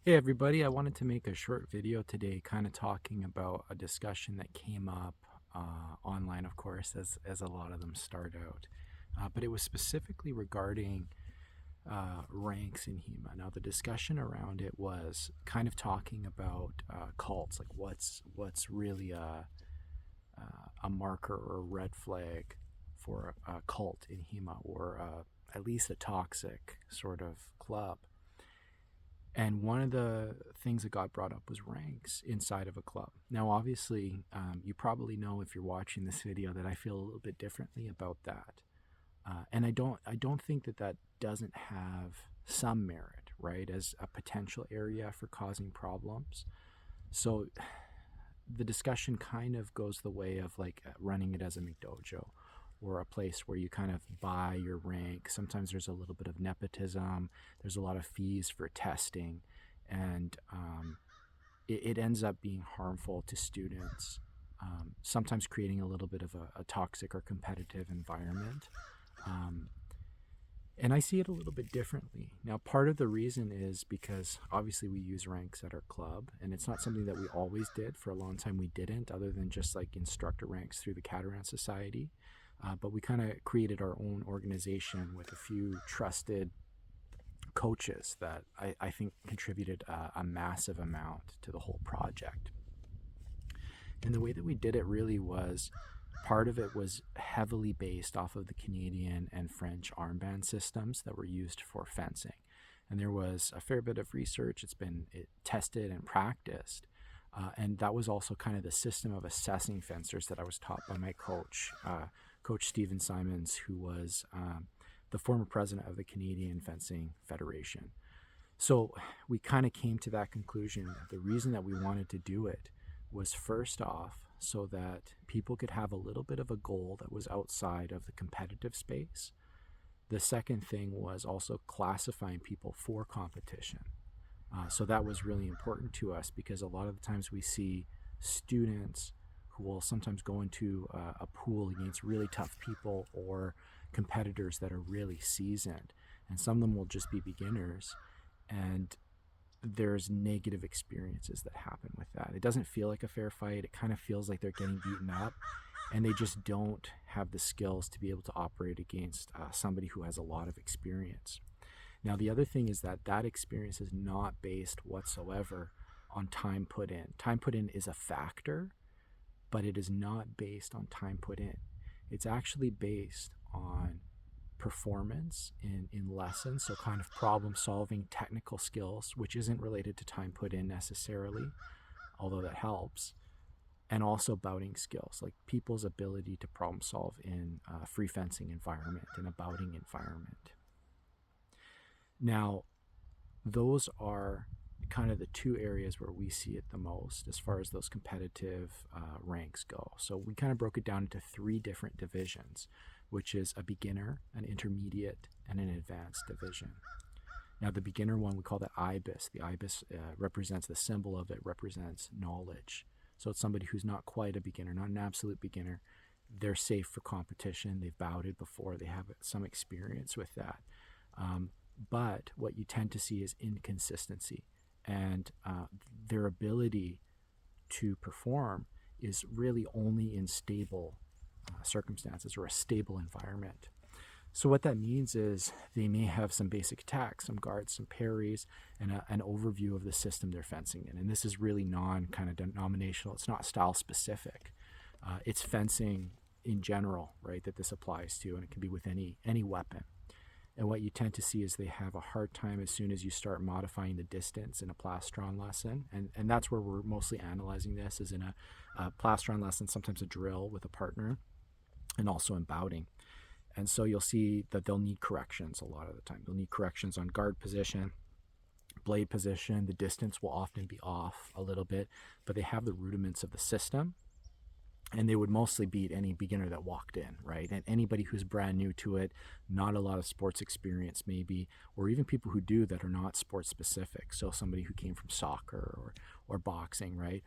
Hey everybody, I wanted to make a short video today kind of talking about a discussion that came up online, of course, as a lot of them start out. But it was specifically regarding ranks in HEMA. Now, the discussion around it was kind of talking about cults, like what's really a marker or a red flag for a cult in HEMA, or at least a toxic sort of club. And one of the things that got brought up was ranks inside of a club. Now, obviously, you probably know if you're watching this video that I feel a little bit differently about that, and I don't think that that doesn't have some merit, right, as a potential area for causing problems. So the discussion kind of goes the way of like running it as a McDojo or a place where you kind of buy your rank. Sometimes there's a little bit of nepotism, there's a lot of fees for testing, and it ends up being harmful to students, sometimes creating a little bit of a toxic or competitive environment. Um, and I see it a little bit differently. Now, part of the reason is because obviously we use ranks at our club, and it's not something that we always did. For a long time, we didn't, other than just like instructor ranks through the Catamaran Society. But we kind of created our own organization with a few trusted coaches that I think contributed a massive amount to the whole project. And the way that we did it really was, part of it was heavily based off of the Canadian and French armband systems that were used for fencing. And there was a fair bit of research, it's been tested and practiced. And that was also kind of the system of assessing fencers that I was taught by my coach, Coach Stephen Simons, who was the former president of the Canadian Fencing Federation. So we kind of came to that conclusion that the reason that we wanted to do it was, first off, so that people could have a little bit of a goal that was outside of the competitive space. The second thing was also classifying people for competition. So that was really important to us, because a lot of the times we see students who will sometimes go into a pool against really tough people or competitors that are really seasoned, and some of them will just be beginners, and there's negative experiences that happen with that. It doesn't feel like a fair fight. It kind of feels like they're getting beaten up, and they just don't have the skills to be able to operate against somebody who has a lot of experience. Now, the other thing is that that experience is not based whatsoever on time put in. Time put in is a factor, but it is not based on time put in. It's actually based on performance in lessons, so kind of problem solving, technical skills, which isn't related to time put in necessarily, although that helps, and also bouting skills, like people's ability to problem solve in a free fencing environment, in a bouting environment. Now, those are kind of the two areas where we see it the most as far as those competitive ranks go. So we kind of broke it down into three different divisions, which is a beginner, an intermediate, and an advanced division. Now, the beginner one, we call that Ibis. The Ibis represents, the symbol of it represents knowledge. So it's somebody who's not quite a beginner, not an absolute beginner. They're safe for competition. They've bouted before. They have some experience with that. But what you tend to see is inconsistency, and their ability to perform is really only in stable circumstances or a stable environment. So what that means is they may have some basic attacks, some guards, some parries, and an overview of the system they're fencing in. And this is really kind of denominational. It's not style specific. It's fencing in general, right, that this applies to, and it can be with any weapon. And what you tend to see is they have a hard time as soon as you start modifying the distance in a plastron lesson. And that's where we're mostly analyzing this, is in a plastron lesson, sometimes a drill with a partner, and also in bouting. And so you'll see that they'll need corrections a lot of the time. They'll need corrections on guard position, blade position. The distance will often be off a little bit, but they have the rudiments of the system. And they would mostly beat any beginner that walked in, right? And anybody who's brand new to it, not a lot of sports experience maybe, or even people who do that are not sports specific. So somebody who came from soccer or boxing, right?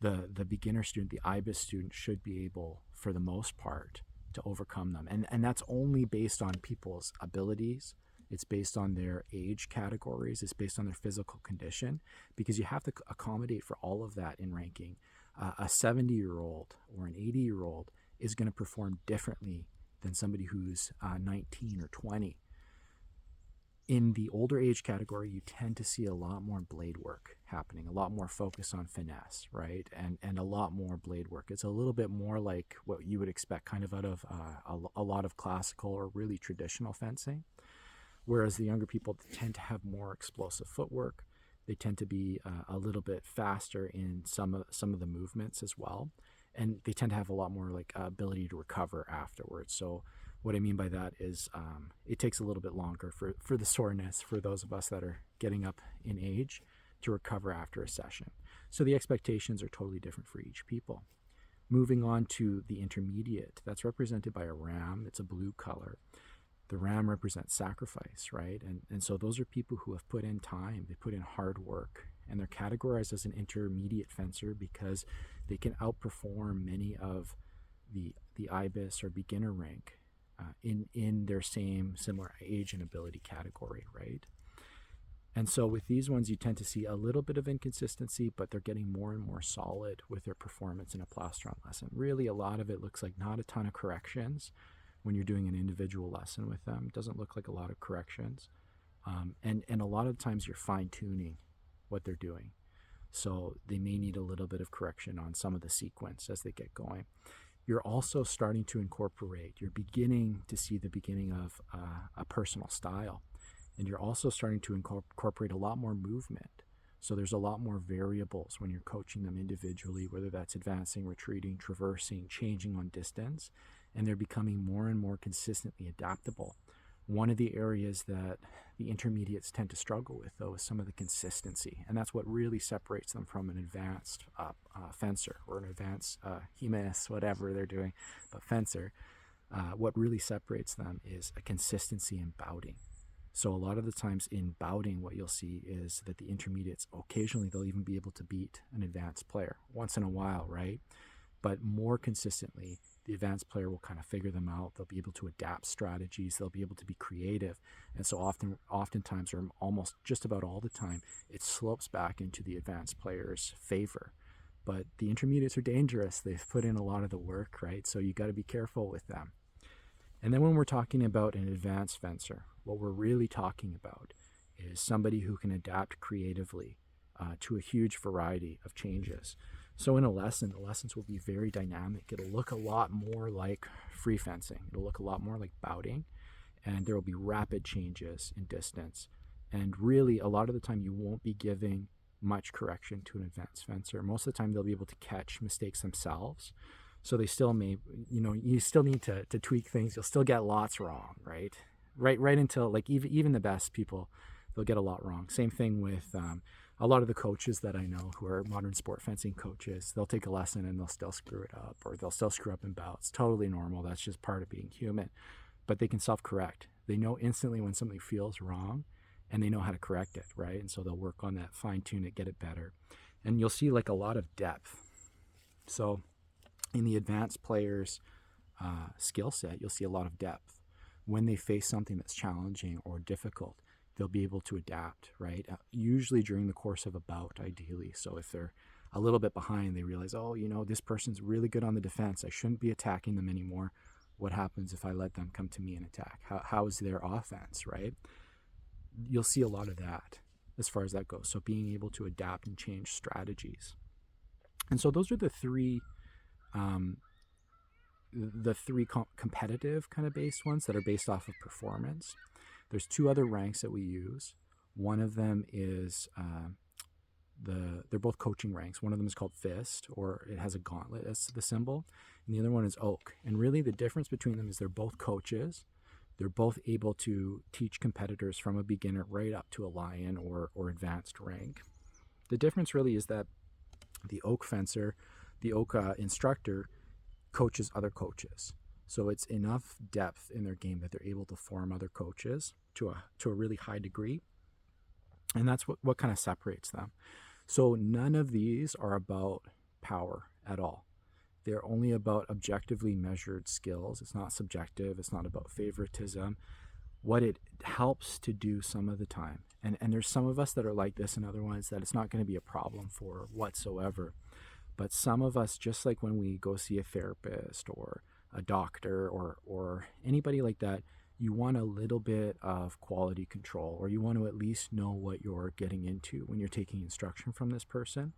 The beginner student, the IBIS student, should be able, for the most part, to overcome them. And that's only based on people's abilities, It's based on their age categories. It's based on their physical condition, because you have to accommodate for all of that in ranking. A 70-year-old or an 80-year-old is going to perform differently than somebody who's 19 or 20. In the older age category, you tend to see a lot more blade work happening, a lot more focus on finesse, right? And a lot more blade work. It's a little bit more like what you would expect kind of out of a lot of classical or really traditional fencing. Whereas the younger people tend to have more explosive footwork. They tend to be a little bit faster in some of the movements as well. And they tend to have a lot more like ability to recover afterwards. So what I mean by that is it takes a little bit longer for the soreness for those of us that are getting up in age to recover after a session. So the expectations are totally different for each people. Moving on to the intermediate, that's represented by a ram. It's a blue color. The ram represents sacrifice, right? And so those are people who have put in time, they put in hard work, and they're categorized as an intermediate fencer because they can outperform many of the Ibis or beginner rank in their same similar age and ability category, right? And so with these ones, you tend to see a little bit of inconsistency, but they're getting more and more solid with their performance in a plastron lesson. Really, a lot of it looks like not a ton of corrections when you're doing an individual lesson with them. It doesn't look like a lot of corrections. And a lot of times you're fine-tuning what they're doing. So they may need a little bit of correction on some of the sequence as they get going. You're also starting to incorporate, you're beginning to see the beginning of a personal style. And you're also starting to incorporate a lot more movement. So there's a lot more variables when you're coaching them individually, whether that's advancing, retreating, traversing, changing on distance, and they're becoming more and more consistently adaptable. One of the areas that the intermediates tend to struggle with, though, is some of the consistency, and that's what really separates them from an advanced fencer or an advanced HEMA, whatever they're doing, but fencer. What really separates them is a consistency in bouting. So a lot of the times in bouting, what you'll see is that the intermediates, occasionally they'll even be able to beat an advanced player once in a while, right? But more consistently, the advanced player will kind of figure them out. They'll be able to adapt strategies. They'll be able to be creative. And so oftentimes, or almost just about all the time, it slopes back into the advanced player's favor. But the intermediates are dangerous. They've put in a lot of the work, right? So you got to be careful with them. And then when we're talking about an advanced fencer, what we're really talking about is somebody who can adapt creatively to a huge variety of changes. So in a lesson, the lessons will be very dynamic. It'll look a lot more like free fencing. It'll look a lot more like bouting, and there will be rapid changes in distance. And really, a lot of the time, you won't be giving much correction to an advanced fencer. Most of the time, they'll be able to catch mistakes themselves. So they still may, you still need to tweak things. You'll still get lots wrong, right? Right until, like, even the best people, they'll get a lot wrong. Same thing with a lot of the coaches that I know who are modern sport fencing coaches. They'll take a lesson and they'll still screw it up, or they'll still screw up in bouts. Totally normal. That's just part of being human. But they can self-correct. They know instantly when something feels wrong, and they know how to correct it, right? And so they'll work on that, fine-tune it, get it better. And you'll see like a lot of depth. So in the advanced player's skill set, you'll see a lot of depth. When they face something that's challenging or difficult, they'll be able to adapt, right? Usually during the course of a bout, ideally. So if they're a little bit behind, they realize, oh, this person's really good on the defense. I shouldn't be attacking them anymore. What happens if I let them come to me and attack? How is their offense, right? You'll see a lot of that as far as that goes. So being able to adapt and change strategies. And so those are the three competitive kind of based ones that are based off of performance. There's two other ranks that we use. One of them is they're both coaching ranks. One of them is called Fist, or it has a gauntlet as the symbol, and the other one is Oak. And really the difference between them is they're both coaches. They're both able to teach competitors from a beginner right up to a lion or advanced rank. The difference really is that the Oak fencer, the Oak instructor, coaches other coaches. So it's enough depth in their game that they're able to form other coaches to a really high degree. And that's what kind of separates them. So none of these are about power at all. They're only about objectively measured skills. It's not subjective. It's not about favoritism. what it helps to do some of the time, and there's some of us that are like this and other ones that it's not going to be a problem for whatsoever. But some of us, just like when we go see a therapist or a doctor or anybody like that, you want a little bit of quality control, or you want to at least know what you're getting into when you're taking instruction from this person.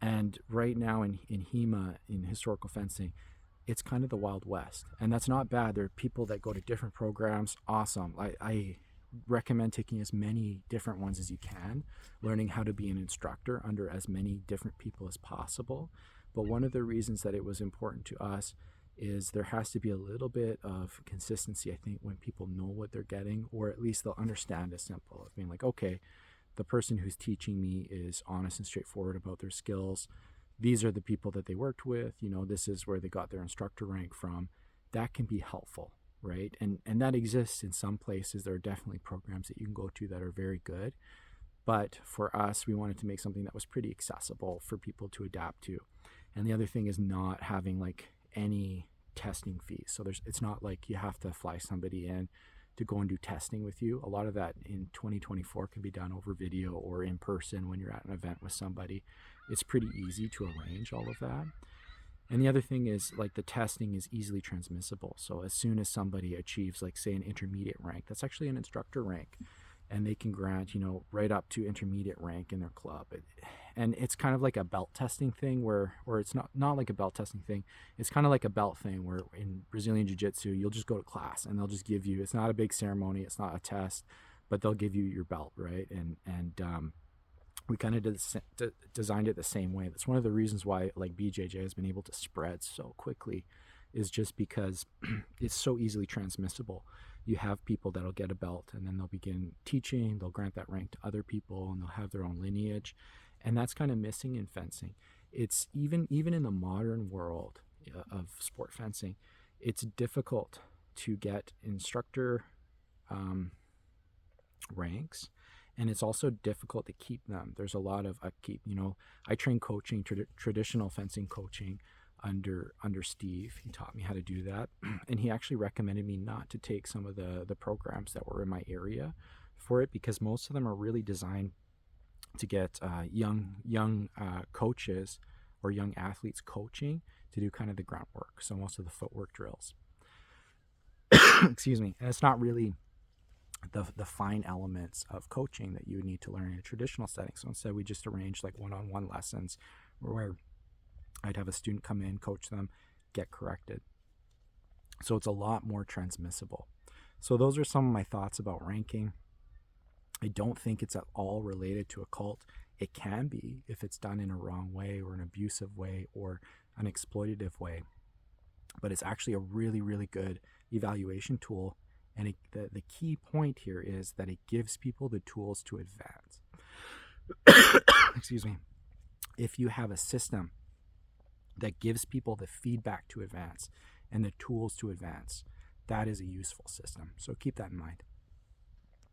And right now in HEMA, in historical fencing, it's kind of the Wild West. And that's not bad. There are people that go to different programs. Awesome. I recommend taking as many different ones as you can, learning how to be an instructor under as many different people as possible. But one of the reasons that it was important to us is there has to be a little bit of consistency, I think, when people know what they're getting, or at least they'll understand as simple of being like, okay, the person who's teaching me is honest and straightforward about their skills. These are the people that they worked with. This is where they got their instructor rank from. That can be helpful, right? And that exists in some places. There are definitely programs that you can go to that are very good. But for us, we wanted to make something that was pretty accessible for people to adapt to. And the other thing is not having like any testing fees. So it's not like you have to fly somebody in to go and do testing with you. A lot of that in 2024 can be done over video or in person when you're at an event with somebody. It's pretty easy to arrange all of that. And the other thing is, like, the testing is easily transmissible. So as soon as somebody achieves, like, say, an intermediate rank, that's actually an instructor rank, and they can grant, right up to intermediate rank in their club. And it's kind of like a belt testing thing or it's not like a belt testing thing. It's kind of like a belt thing where in Brazilian Jiu-Jitsu, you'll just go to class and they'll just give you, it's not a big ceremony, it's not a test, but they'll give you your belt, right? And we kind of designed it the same way. That's one of the reasons why like BJJ has been able to spread so quickly, is just because it's so easily transmissible. You have people that'll get a belt and then they'll begin teaching, they'll grant that rank to other people, and they'll have their own lineage. And that's kind of missing in fencing. It's even in the modern world of sport fencing, it's difficult to get instructor ranks, and it's also difficult to keep them. There's a lot of upkeep. I train coaching, traditional fencing coaching under Steve. He taught me how to do that, and he actually recommended me not to take some of the programs that were in my area for it, because most of them are really designed to get young coaches or young athletes coaching to do kind of the groundwork. So most of the footwork drills. Excuse me. And it's not really the fine elements of coaching that you would need to learn in a traditional setting. So instead, we just arranged like one-on-one lessons where I'd have a student come in, coach them, get corrected. So it's a lot more transmissible. So those are some of my thoughts about ranking. I don't think it's at all related to a cult. It can be if it's done in a wrong way or an abusive way or an exploitative way. But it's actually a really, really good evaluation tool. And the key point here is that it gives people the tools to advance. Excuse me. If you have a system that gives people the feedback to advance and the tools to advance, that is a useful system. So keep that in mind.